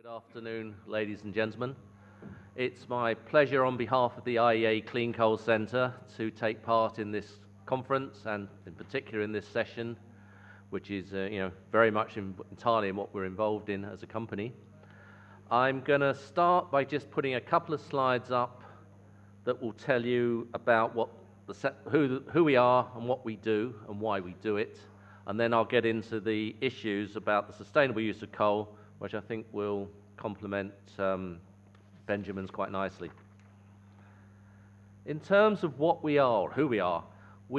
afternoon, ladies and gentlemen. It's my pleasure on behalf of the IEA Clean Coal Centre to take part in this conference and in particular in this session, which is very much entirely in what we're involved in as a company. I'm going to start by just putting a couple of slides up that will tell you about who we are and what we do and why we do it. And then I'll get into the issues about the sustainable use of coal, which I think will complement Benjamin's quite nicely. In terms of what we are, who we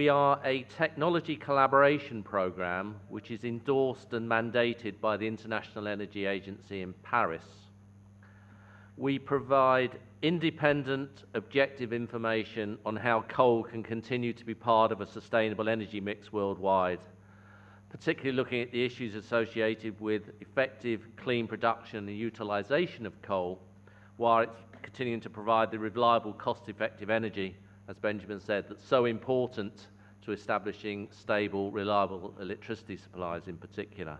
are a technology collaboration program which is endorsed and mandated by the International Energy Agency in Paris. We provide independent, objective information on how coal can continue to be part of a sustainable energy mix worldwide, particularly looking at the issues associated with effective, clean production and utilization of coal, while it's continuing to provide the reliable, cost-effective energy, as Benjamin said, that's so important to establishing stable, reliable electricity supplies in particular.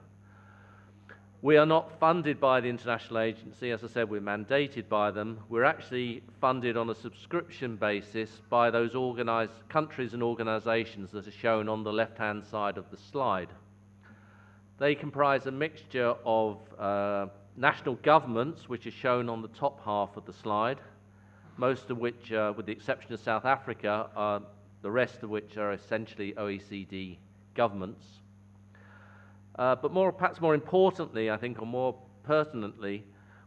We are not funded by the International Agency. As I said, we're mandated by them. We're actually funded on a subscription basis by those countries and organizations that are shown on the left-hand side of the slide. They comprise a mixture of national governments, which are shown on the top half of the slide, most of which, with the exception of South Africa, are the rest of which are essentially OECD governments. But perhaps more importantly, I think, or more pertinently,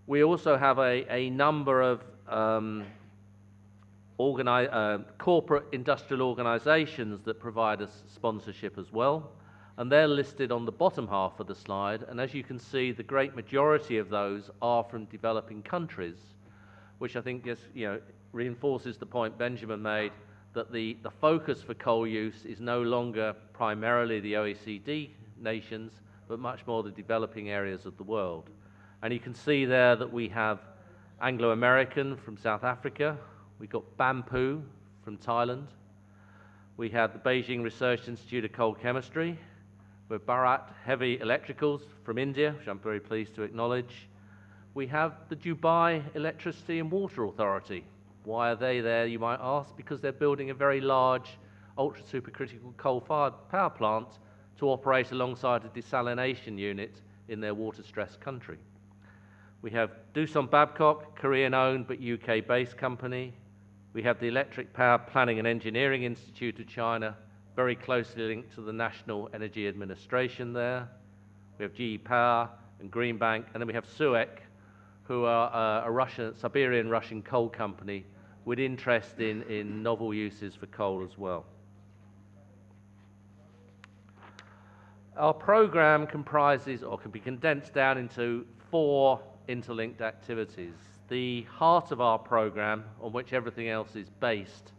we also have a number of corporate industrial organizations that provide us sponsorship as well, and they're listed on the bottom half of the slide. And as you can see, the great majority of those are from developing countries, which I think just reinforces the point Benjamin made, that the focus for coal use is no longer primarily the OECD nations, but much more the developing areas of the world. And you can see there that we have Anglo-American from South Africa, we've got Bampu from Thailand, we have the Beijing Research Institute of Coal Chemistry, we have Bharat Heavy Electricals from India, which I'm very pleased to acknowledge. We have the Dubai Electricity and Water Authority. Why are they there, you might ask? Because they're building a very large ultra-supercritical coal-fired power plant to operate alongside a desalination unit in their water-stressed country. We have Doosan Babcock, Korean-owned but UK-based company. We have the Electric Power Planning and Engineering Institute of China, very closely linked to the National Energy Administration there. We have GE Power and Greenbank, and then we have SUEC, who are a Siberian Russian coal company with interest in novel uses for coal as well. Our program comprises, or can be condensed down into 4 interlinked activities. The heart of our program, on which everything else is based,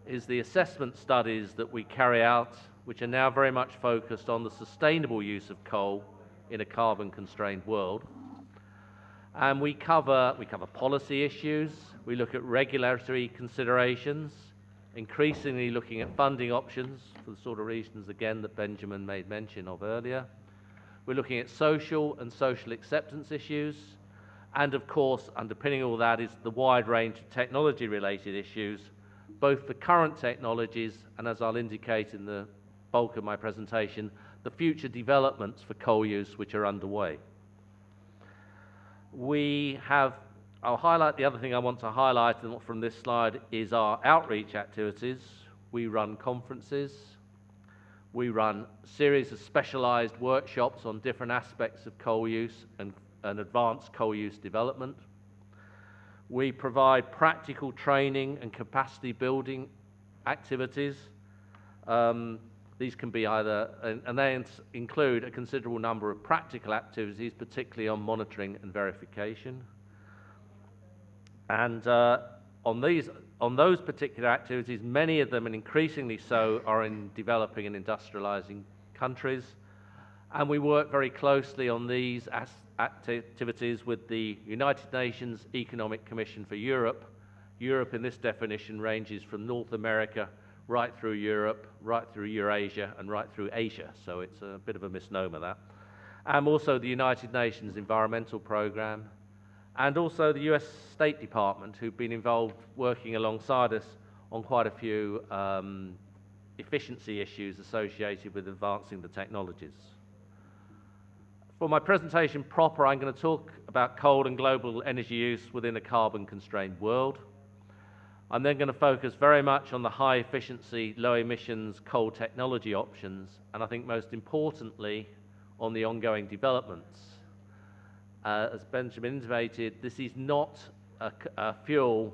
is the assessment studies that we carry out, which are now very much focused on the sustainable use of coal in a carbon-constrained world. And we cover policy issues, we look at regulatory considerations, increasingly looking at funding options for the sort of reasons, again, that Benjamin made mention of earlier. We're looking at social and social acceptance issues, and of course, underpinning all that is the wide range of technology-related issues, both the current technologies, and as I'll indicate in the bulk of my presentation, the future developments for coal use which are underway. I'll highlight the other thing I want to highlight from this slide is our outreach activities. We run conferences, we run a series of specialized workshops on different aspects of coal use and advanced coal use development. We provide practical training and capacity building activities. These can be and they include a considerable number of practical activities, particularly on monitoring and verification. And on those particular activities, many of them, and increasingly so, are in developing and industrializing countries. And we work very closely on these activities with the United Nations Economic Commission for Europe. Europe, in this definition, ranges from North America right through Europe, right through Eurasia, and right through Asia. So it's a bit of a misnomer, that. And also the United Nations Environmental Programme, and also the US State Department, who've been involved working alongside us on quite a few efficiency issues associated with advancing the technologies. For my presentation proper, I'm going to talk about coal and global energy use within a carbon-constrained world. I'm then going to focus very much on the high-efficiency, low-emissions coal technology options, and I think most importantly, on the ongoing developments. As Benjamin intimated, this is not a fuel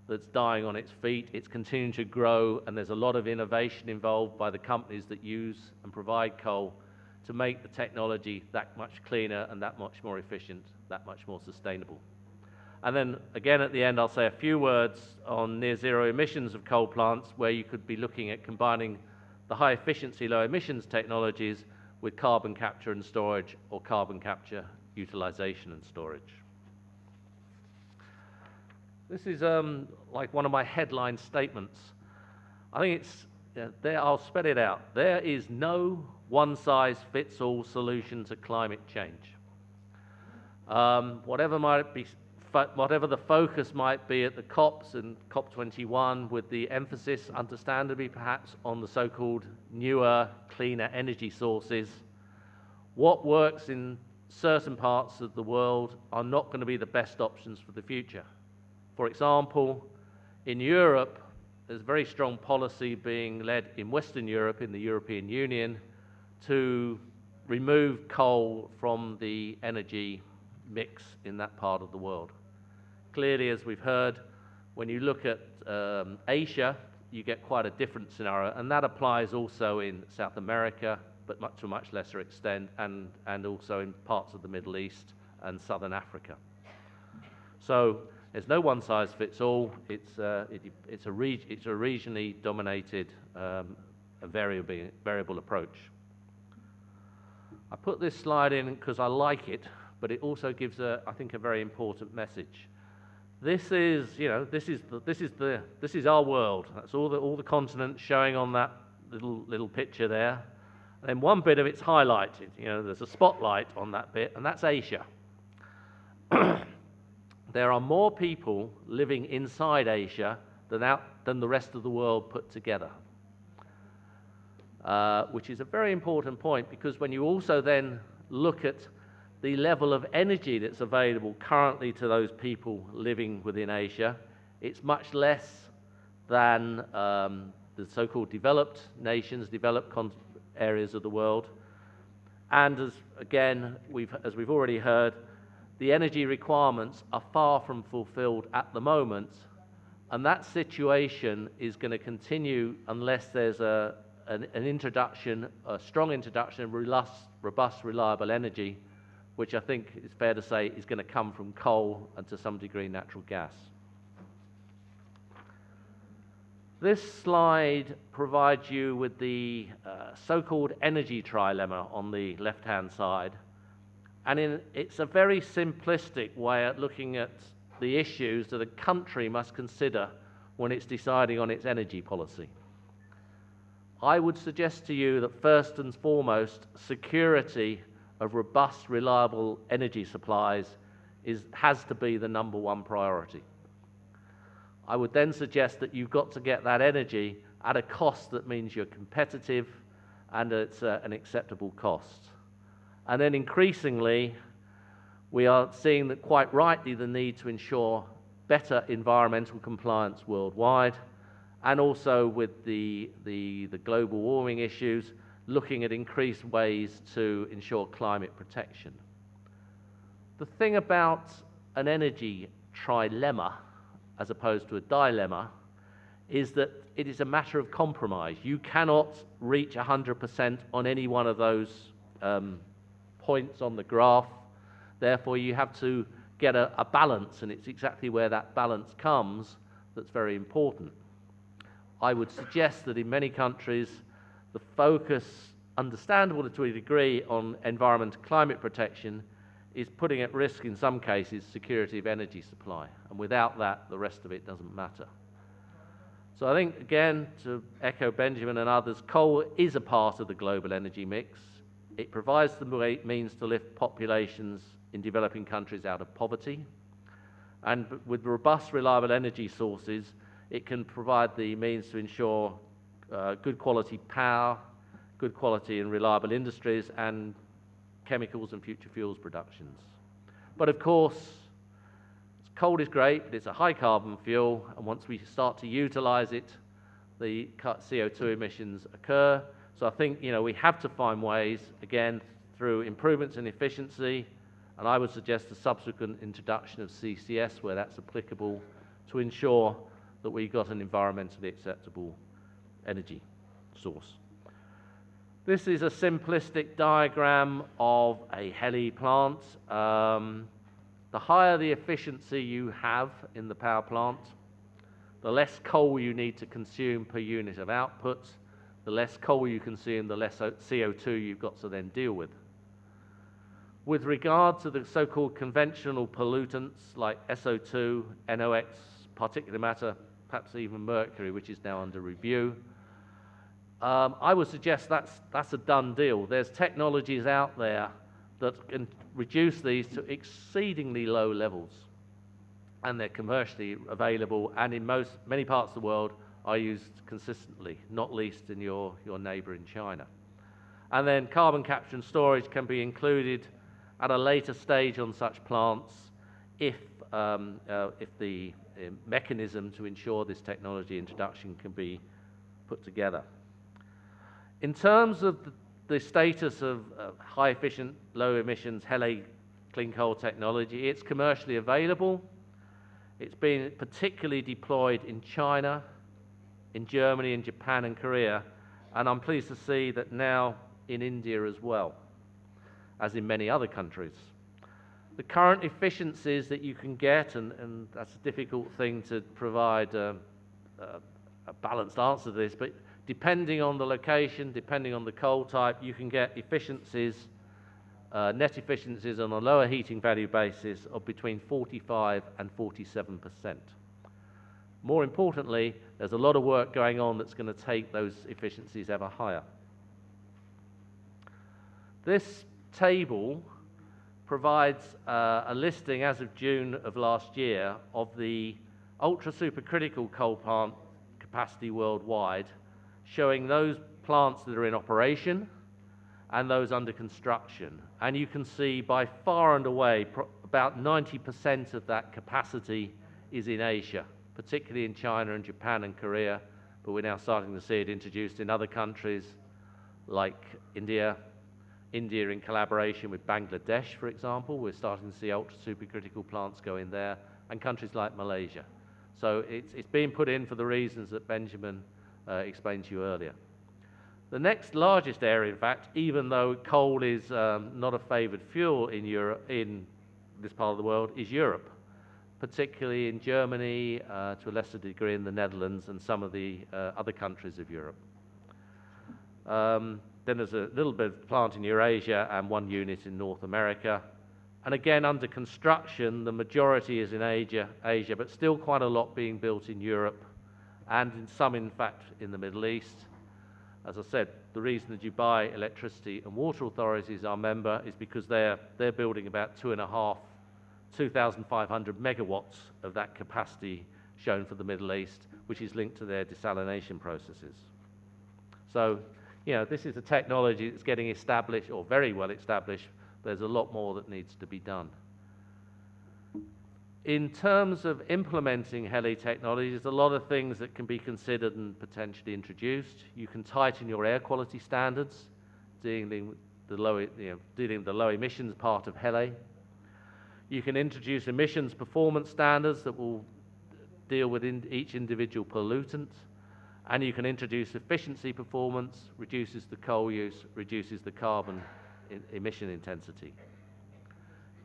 that's dying on its feet. It's continuing to grow, and there's a lot of innovation involved by the companies that use and provide coal to make the technology that much cleaner and that much more efficient, that much more sustainable. And then again at the end, I'll say a few words on near zero emissions of coal plants, where you could be looking at combining the high efficiency, low emissions technologies with carbon capture and storage, or carbon capture, utilization and storage. This is like one of my headline statements. I think it's, I'll spell it out. There is no one-size-fits-all solution to climate change. Whatever the focus might be at the COPs and COP21, with the emphasis, understandably perhaps, on the so-called newer, cleaner energy sources, what works in certain parts of the world are not going to be the best options for the future. For example, in Europe, there's very strong policy being led in Western Europe, in the European Union, to remove coal from the energy mix in that part of the world. Clearly, as we've heard, when you look at Asia, you get quite a different scenario, and that applies also in South America, but to a much lesser extent, and also in parts of the Middle East and Southern Africa. So there's no one-size-fits-all. It's a regionally dominated variable approach. I put this slide in because I like it, but it also gives, I think, a very important message. This is, this is our world. That's all the continents showing on that little picture there. And then one bit of it's highlighted. There's a spotlight on that bit, and that's Asia. There are more people living inside Asia than the rest of the world put together. Which is a very important point, because when you also then look at the level of energy that's available currently to those people living within Asia, it's much less than the so-called developed nations, developed areas of the world. And as we've already heard, the energy requirements are far from fulfilled at the moment, and that situation is going to continue unless there's a strong introduction of robust, reliable energy, which I think is fair to say is going to come from coal and to some degree natural gas. This slide provides you with the so-called energy trilemma on the left-hand side. And it's a very simplistic way of looking at the issues that a country must consider when it's deciding on its energy policy. I would suggest to you that first and foremost, security of robust, reliable energy supplies has to be the #1 priority. I would then suggest that you've got to get that energy at a cost that means you're competitive and it's an acceptable cost. And then increasingly, we are seeing that quite rightly the need to ensure better environmental compliance worldwide, and also with the global warming issues, looking at increased ways to ensure climate protection. The thing about an energy trilemma, as opposed to a dilemma, is that it is a matter of compromise. You cannot reach 100% on any one of those points on the graph. Therefore, you have to get a balance, and it's exactly where that balance comes that's very important. I would suggest that in many countries, the focus, understandable to a degree, on environment and climate protection is putting at risk, in some cases, security of energy supply. And without that, the rest of it doesn't matter. So I think, again, to echo Benjamin and others, coal is a part of the global energy mix. It provides the means to lift populations in developing countries out of poverty. And with robust, reliable energy sources, it can provide the means to ensure good quality power, good quality and reliable industries, and chemicals and future fuels productions. But of course, coal is great, but it's a high carbon fuel, and once we start to utilize it, the CO2 emissions occur. So I think, we have to find ways, again, through improvements in efficiency, and I would suggest the subsequent introduction of CCS where that's applicable, to ensure that we got an environmentally acceptable energy source. This is a simplistic diagram of a HELE plant. The higher the efficiency you have in the power plant, the less coal you need to consume per unit of output. The less coal you consume, the less CO2 you've got to then deal with. With regard to the so-called conventional pollutants like SO2, NOx, particulate matter, perhaps even mercury, which is now under review, I would suggest that's a done deal. There's technologies out there that can reduce these to exceedingly low levels, and they're commercially available, and in many parts of the world are used consistently, not least in your neighbor in China. And then carbon capture and storage can be included at a later stage on such plants if the mechanism to ensure this technology introduction can be put together. In terms of the status of high efficient, low emissions HELE clean coal technology, it's commercially available. It's been particularly deployed in China, in Germany, in Japan and Korea, and I'm pleased to see that now in India as well, as in many other countries. The current efficiencies that you can get, and that's a difficult thing to provide a balanced answer to this, but depending on the location, depending on the coal type, you can get efficiencies, net efficiencies on a lower heating value basis of between 45 and 47%. More importantly, there's a lot of work going on that's going to take those efficiencies ever higher. This table provides a listing as of June of last year of the ultra supercritical coal plant capacity worldwide, showing those plants that are in operation and those under construction. And you can see by far and away about 90% of that capacity is in Asia, particularly in China and Japan and Korea, but we're now starting to see it introduced in other countries like India in collaboration with Bangladesh, for example. We're starting to see ultra supercritical plants go in there, and countries like Malaysia. So it's being put in for the reasons that Benjamin explained to you earlier. The next largest area, in fact, even though coal is not a favored fuel in Europe, in this part of the world, is Europe, particularly in Germany, to a lesser degree in the Netherlands and some of the other countries of Europe. Then there's a little bit of plant in Eurasia and one unit in North America. And again, under construction, the majority is in Asia, but still quite a lot being built in Europe and in some, in fact, in the Middle East. As I said, the reason that Dubai Electricity and Water Authority is our member is because they're building about 2,500 megawatts of that capacity shown for the Middle East, which is linked to their desalination processes. So, this is a technology that's getting established, or very well established. There's a lot more that needs to be done. In terms of implementing HELE technology, there's a lot of things that can be considered and potentially introduced. You can tighten your air quality standards, dealing with the low emissions part of HELE. You can introduce emissions performance standards that will deal with each individual pollutant. And you can introduce efficiency performance, reduces the coal use, reduces the carbon emission intensity.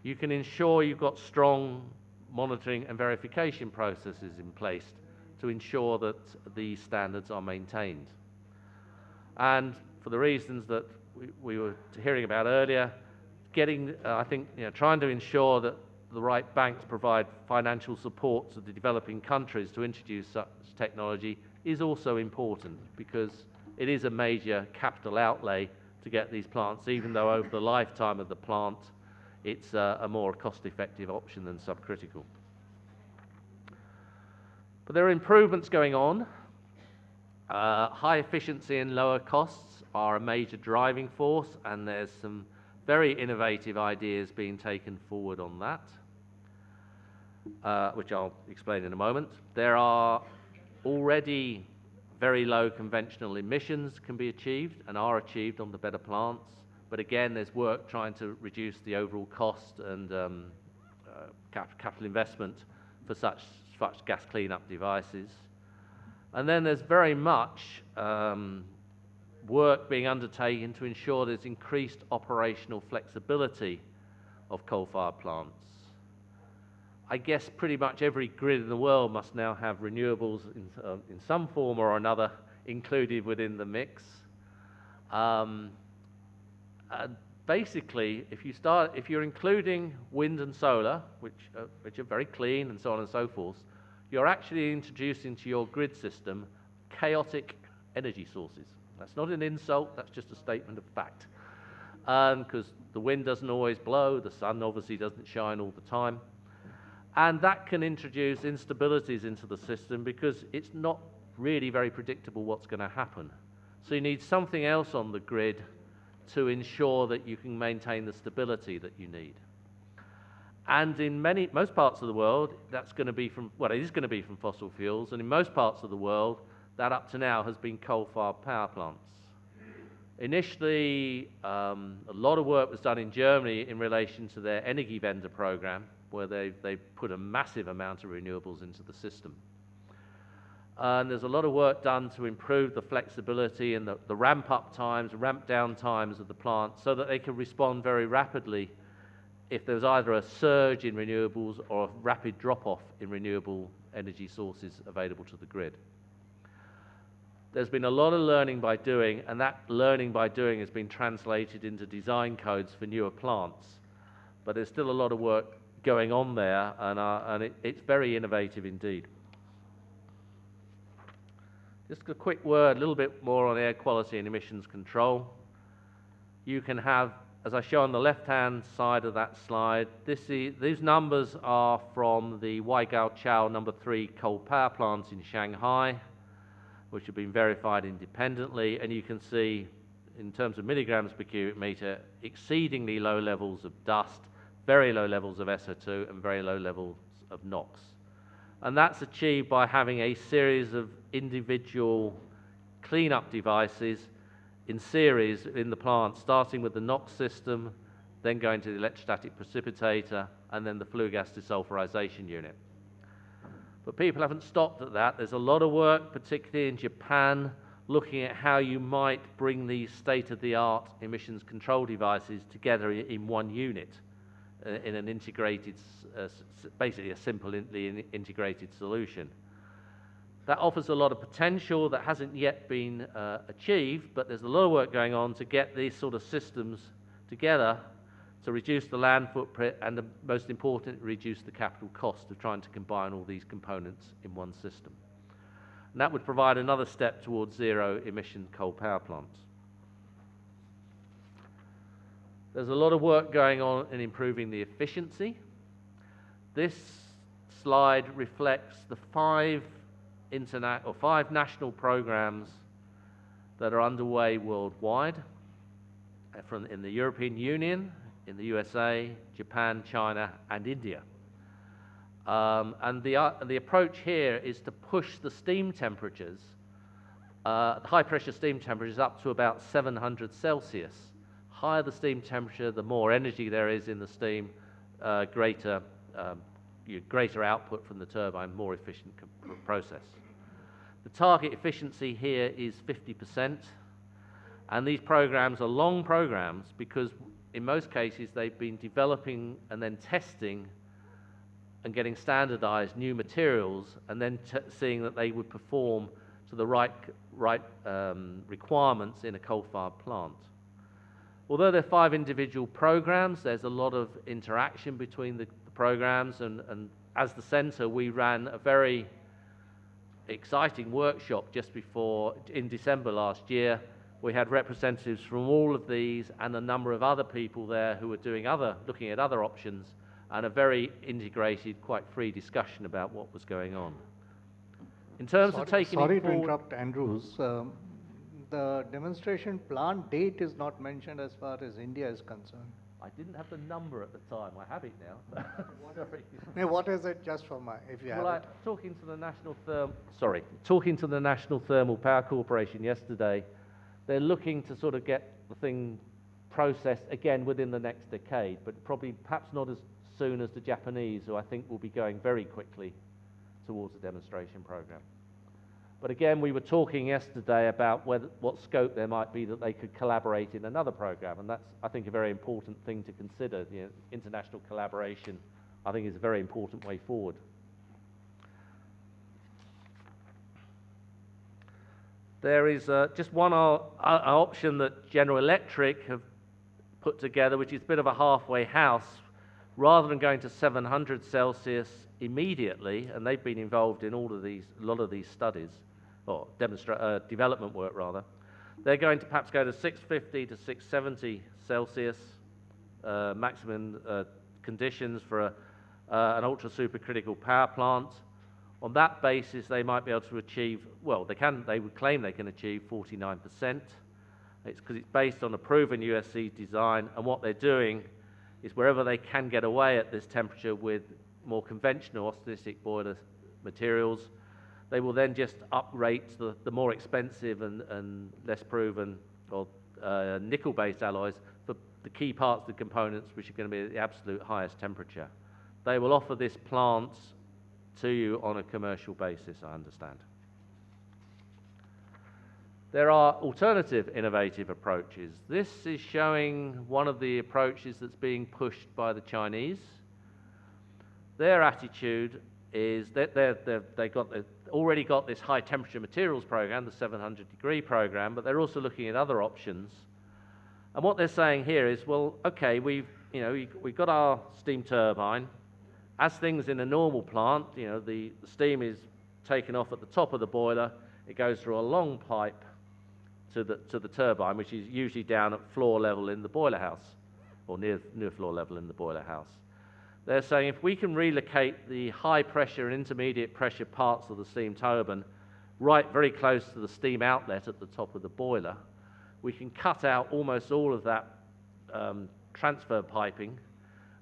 You can ensure you've got strong monitoring and verification processes in place to ensure that these standards are maintained. And for the reasons that we were hearing about earlier, trying to ensure that the right banks provide financial support to the developing countries to introduce such technology is also important, because it is a major capital outlay to get these plants, even though over the lifetime of the plant, it's a more cost-effective option than subcritical. But there are improvements going on. High efficiency and lower costs are a major driving force, and there's some very innovative ideas being taken forward on that, which I'll explain in a moment. There are already very low conventional emissions can be achieved and are achieved on the better plants, but again, there's work trying to reduce the overall cost and capital investment for such gas cleanup devices. And then there's very much work being undertaken to ensure there's increased operational flexibility of coal-fired plants. I guess pretty much every grid in the world must now have renewables in some form or another included within the mix. Basically, if you're including wind and solar, which are very clean and so on and so forth, you're actually introducing to your grid system chaotic energy sources. That's not an insult, that's just a statement of fact. Because the wind doesn't always blow, the sun obviously doesn't shine all the time. And that can introduce instabilities into the system because it's not really very predictable what's going to happen. So you need something else on the grid to ensure that you can maintain the stability that you need. And in most parts of the world, that's going to be from, well, it is going to be from fossil fuels, and in most parts of the world, that up to now has been coal-fired power plants. Initially, a lot of work was done in Germany in relation to their Energiewende program, where they put a massive amount of renewables into the system. And there's a lot of work done to improve the flexibility and the ramp-up times, ramp-down times of the plant so that they can respond very rapidly if there's either a surge in renewables or a rapid drop-off in renewable energy sources available to the grid. There's been a lot of learning by doing, and that learning by doing has been translated into design codes for newer plants. But there's still a lot of work going on there, and it's very innovative indeed. Just a quick word, a little bit more on air quality and emissions control. You can have, as I show on the left-hand side of that slide, these numbers are from the Waigaoqiao No. 3 coal power plant in Shanghai, which have been verified independently, and you can see, in terms of milligrams per cubic meter, exceedingly low levels of dust, very low levels of SO2, and very low levels of NOx. And that's achieved by having a series of individual cleanup devices in series in the plant, starting with the NOx system, then going to the electrostatic precipitator, and then the flue gas desulfurization unit. But people haven't stopped at that. There's a lot of work, particularly in Japan, looking at how you might bring these state-of-the-art emissions control devices together in one unit, in an integrated, basically a simply integrated solution. That offers a lot of potential that hasn't yet been achieved, but there's a lot of work going on to get these sort of systems together to reduce the land footprint and, most important, reduce the capital cost of trying to combine all these components in one system. And that would provide another step towards zero emission coal power plants. There's a lot of work going on in improving the efficiency. This slide reflects the five national programs that are underway worldwide, in the European Union, in the USA, Japan, China, and India. And the approach here is to push the steam temperatures, the high-pressure steam temperatures, up to about 700 Celsius. Higher the steam temperature, the more energy there is in the steam, greater output from the turbine, more efficient process. The target efficiency here is 50%, and these programs are long programs because in most cases they've been developing and then testing and getting standardized new materials and then seeing that they would perform to the right requirements in a coal-fired plant. Although there are 5 individual programs, there's a lot of interaction between the programs, and as the centre, we ran a very exciting workshop just before, in December last year. We had representatives from all of these and a number of other people there who were looking at other options, and a very integrated, quite free discussion about what was going on. In terms of taking sorry it to forward, interrupt, Andrews. The demonstration plant date is not mentioned as far as India is concerned. I didn't have the number at the time. I have it now. Sorry. Now, what is it, just for my, if you have it? Talking to the National Thermal Power Corporation yesterday, they're looking to sort of get the thing processed again within the next decade, but probably perhaps not as soon as the Japanese, who I think will be going very quickly towards a demonstration program. But again, we were talking yesterday about what scope there might be that they could collaborate in another program, and that's, I think, a very important thing to consider. You know, international collaboration, I think, is a very important way forward. There is just one option that General Electric have put together, which is a bit of a halfway house. Rather than going to 700 Celsius immediately, and they've been involved in a lot of these studies, or development work rather, they're going to perhaps go to 650 to 670 Celsius maximum conditions for an ultra supercritical power plant. On that basis, they might be able to achieve, well, they would claim they can achieve 49%. It's because it's based on a proven USC design, and what they're doing is wherever they can get away at this temperature with more conventional austenitic boiler materials, they will then just uprate the more expensive and less proven or nickel-based alloys for the key parts of the components which are going to be at the absolute highest temperature. They will offer this plant to you on a commercial basis, I understand. There are alternative innovative approaches. This is showing one of the approaches that's being pushed by the Chinese. Their attitude is that they've already got this high temperature materials program, the 700-degree program, but they're also looking at other options. And what they're saying here is, well, okay, we've got our steam turbine. As things in a normal plant, the steam is taken off at the top of the boiler. It goes through a long pipe to the turbine, which is usually down at floor level in the boiler house, or near floor level in the boiler house. They're saying if we can relocate the high pressure and intermediate pressure parts of the steam turbine right very close to the steam outlet at the top of the boiler, we can cut out almost all of that transfer piping,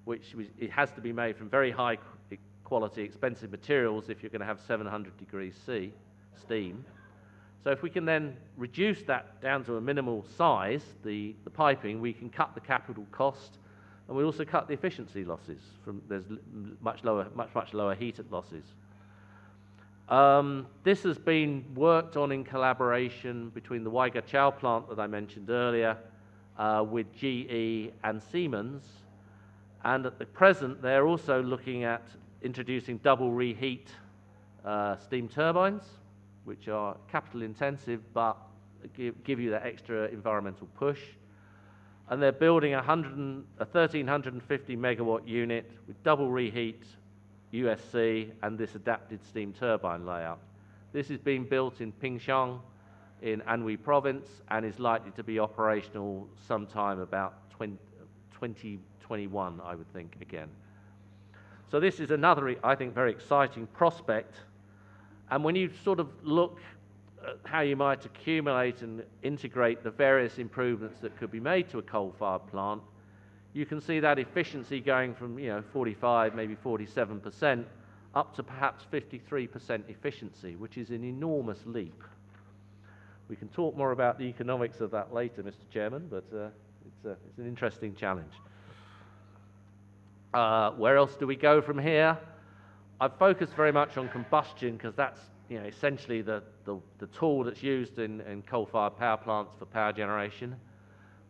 it has to be made from very high quality, expensive materials if you're going to have 700 degrees C steam. So if we can then reduce that down to a minimal size, the piping, we can cut the capital cost, and we also cut the efficiency losses. There's much lower heat losses. This has been worked on in collaboration between the Waigaoqiao plant that I mentioned earlier with GE and Siemens. And at the present, they're also looking at introducing double reheat steam turbines, which are capital intensive, but give you that extra environmental push. And they're building a 1,350 megawatt unit with double reheat USC and this adapted steam turbine layout. This is being built in Pingshan in Anhui province and is likely to be operational sometime about 2021, I would think, again. So this is another, I think, very exciting prospect. And when you sort of look at how you might accumulate and integrate the various improvements that could be made to a coal-fired plant, you can see that efficiency going from 45, maybe 47%, up to perhaps 53% efficiency, which is an enormous leap. We can talk more about the economics of that later, Mr. Chairman, but it's an interesting challenge. Where else do we go from here? I've focused very much on combustion because that's essentially the tool that's used in coal-fired power plants for power generation.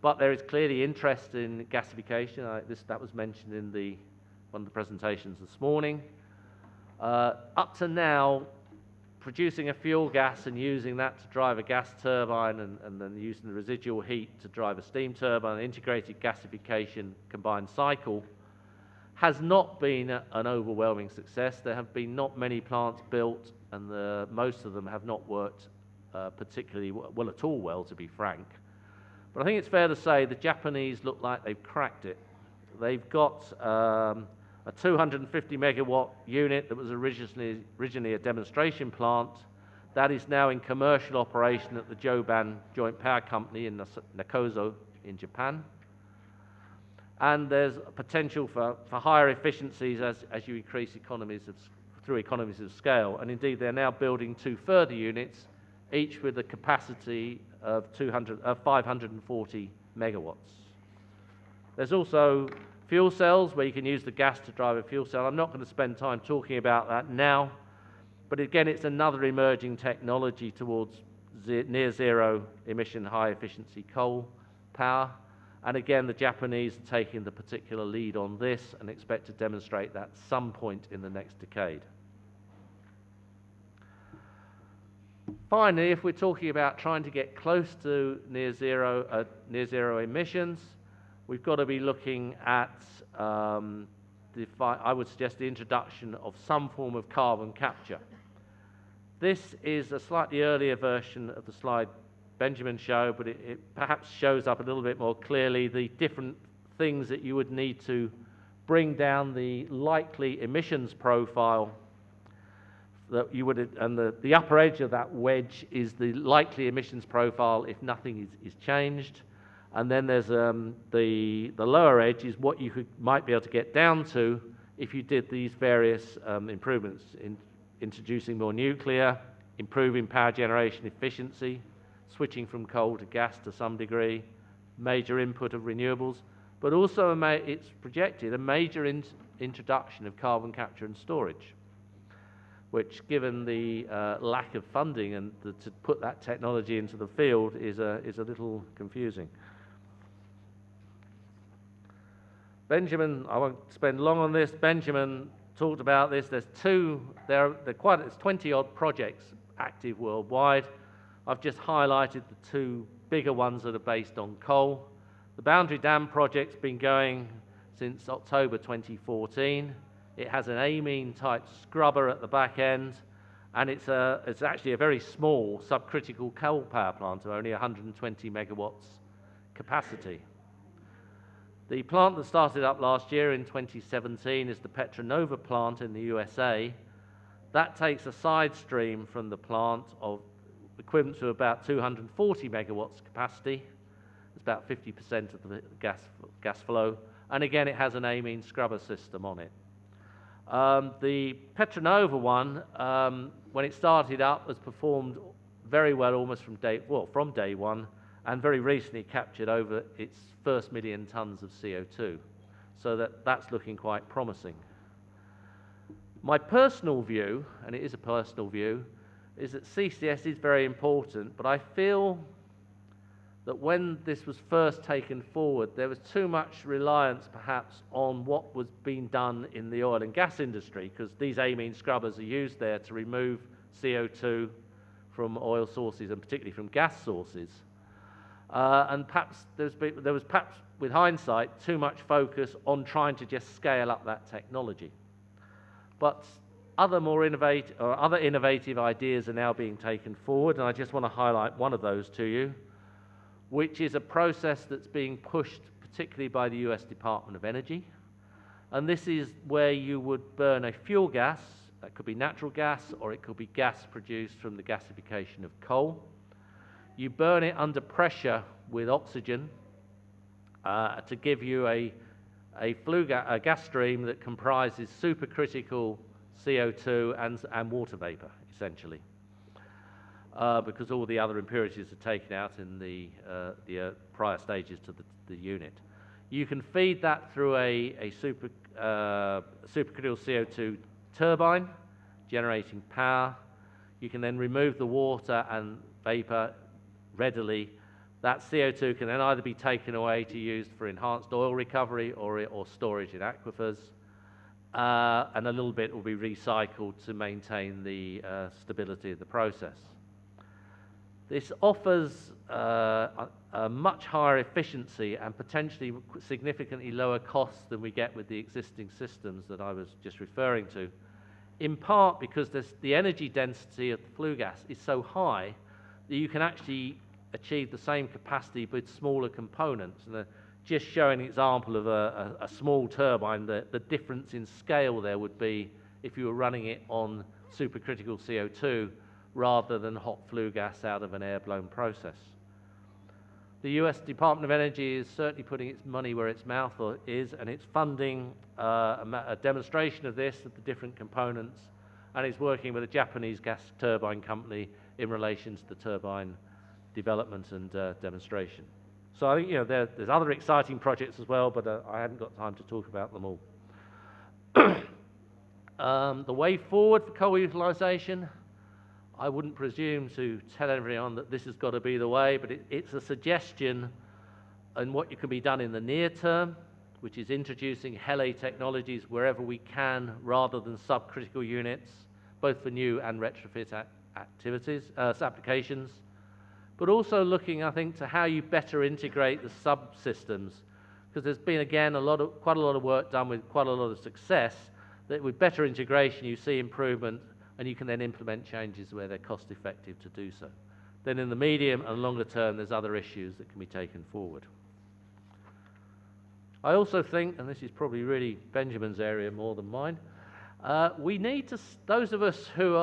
But there is clearly interest in gasification. That was mentioned in one of the presentations this morning. Up to now, producing a fuel gas and using that to drive a gas turbine and then using the residual heat to drive a steam turbine, integrated gasification combined cycle, has not been an overwhelming success. There have been not many plants built, and most of them have not worked particularly well at all, to be frank. But I think it's fair to say the Japanese look like they've cracked it. They've got a 250 megawatt unit that was originally a demonstration plant, That is now in commercial operation at the Joban Joint Power Company in Nakoso in Japan. And there's potential for higher efficiencies as you increase through economies of scale. And indeed, they're now building 2 further units, each with a capacity of 540 megawatts. There's also fuel cells where you can use the gas to drive a fuel cell. I'm not going to spend time talking about that now, but again, it's another emerging technology towards near zero emission, high efficiency coal power. And again, the Japanese are taking the particular lead on this and expect to demonstrate that at some point in the next decade. Finally, if we're talking about trying to get close to near zero emissions, we've got to be looking at, I would suggest, the introduction of some form of carbon capture. This is a slightly earlier version of the slide Benjamin showed, but it perhaps shows up a little bit more clearly the different things that you would need to bring down the likely emissions profile that you would, and the upper edge of that wedge is the likely emissions profile if nothing is changed. And then there's the lower edge is what you might be able to get down to if you did these various improvements in introducing more nuclear, improving power generation efficiency, switching from coal to gas to some degree, major input of renewables, but also it's projected a major introduction of carbon capture and storage, which, given the lack of funding and to put that technology into the field, is a little confusing. Benjamin, I won't spend long on this. Benjamin talked about this. There's 20-odd projects active worldwide. I've just highlighted the 2 bigger ones that are based on coal. The Boundary Dam project's been going since October 2014. It has an amine type scrubber at the back end, and it's actually a very small subcritical coal power plant of only 120 megawatts capacity. The plant that started up last year in 2017 is the PetroCoal plant in the USA. That takes a side stream from the plant of equivalent to about 240 megawatts capacity. It's about 50% of the gas flow. And again, it has an amine scrubber system on it. The PetroCoal one, when it started up, has performed very well almost from day one, and very recently captured over its first 1 million tons of CO2. So that's looking quite promising. My personal view, and it is a personal view, is that CCS is very important, but I feel that when this was first taken forward, there was too much reliance perhaps on what was being done in the oil and gas industry, because these amine scrubbers are used there to remove CO2 from oil sources and particularly from gas sources. And perhaps there was perhaps, with hindsight, too much focus on trying to just scale up that technology. But other innovative ideas are now being taken forward, and I just want to highlight one of those to you, which is a process that's being pushed particularly by the US Department of Energy. And this is where you would burn a fuel gas, that could be natural gas, or it could be gas produced from the gasification of coal. You burn it under pressure with oxygen to give you a gas stream that comprises supercritical CO2 and water vapor, essentially, because all the other impurities are taken out in the prior stages to the unit. You can feed that through a supercritical CO2 turbine, generating power. You can then remove the water and vapor readily. That CO2 can then either be taken away to use for enhanced oil recovery or storage in aquifers, and a little bit will be recycled to maintain the stability of the process. This offers a much higher efficiency and potentially significantly lower costs than we get with the existing systems that I was just referring to, in part because the energy density of the flue gas is so high that you can actually achieve the same capacity with smaller components. And just showing an example of a small turbine, the difference in scale there would be if you were running it on supercritical CO2 rather than hot flue gas out of an air-blown process. The US Department of Energy is certainly putting its money where its mouth is, and it's funding a demonstration of this, of the different components, and it's working with a Japanese gas turbine company in relation to the turbine development and demonstration. So I think there's other exciting projects as well, but I hadn't got time to talk about them all. The way forward for coal utilisation, I wouldn't presume to tell everyone that this has got to be the way, but it's a suggestion on what can be done in the near term, which is introducing HELE technologies wherever we can rather than subcritical units, both for new and retrofit applications, but also looking, I think, to how you better integrate the subsystems, because there's been, again, quite a lot of work done with quite a lot of success, that with better integration you see improvement, and you can then implement changes where they're cost effective to do so. Then in the medium and longer term, there's other issues that can be taken forward. I also think, and this is probably really Benjamin's area more than mine, we need to, those of us who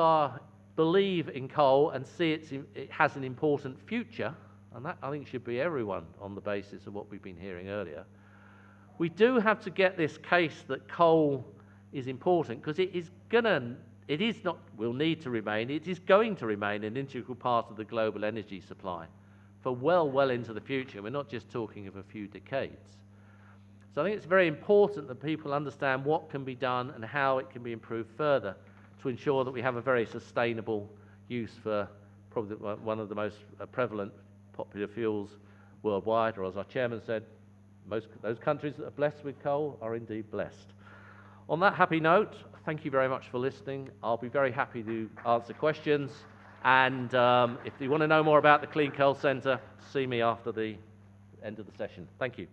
believe in coal and see it has an important future, and that I think should be everyone on the basis of what we've been hearing earlier, we do have to get this case that coal is important, because it is will need to remain, it is going to remain an integral part of the global energy supply for well into the future. We're not just talking of a few decades. So I think it's very important that people understand what can be done and how it can be improved further to ensure that we have a very sustainable use for probably one of the most prevalent popular fuels worldwide, or as our chairman said, those countries that are blessed with coal are indeed blessed. On that happy note, thank you very much for listening. I'll be very happy to answer questions, and if you want to know more about the Clean Coal Centre, see me after the end of the session. Thank you.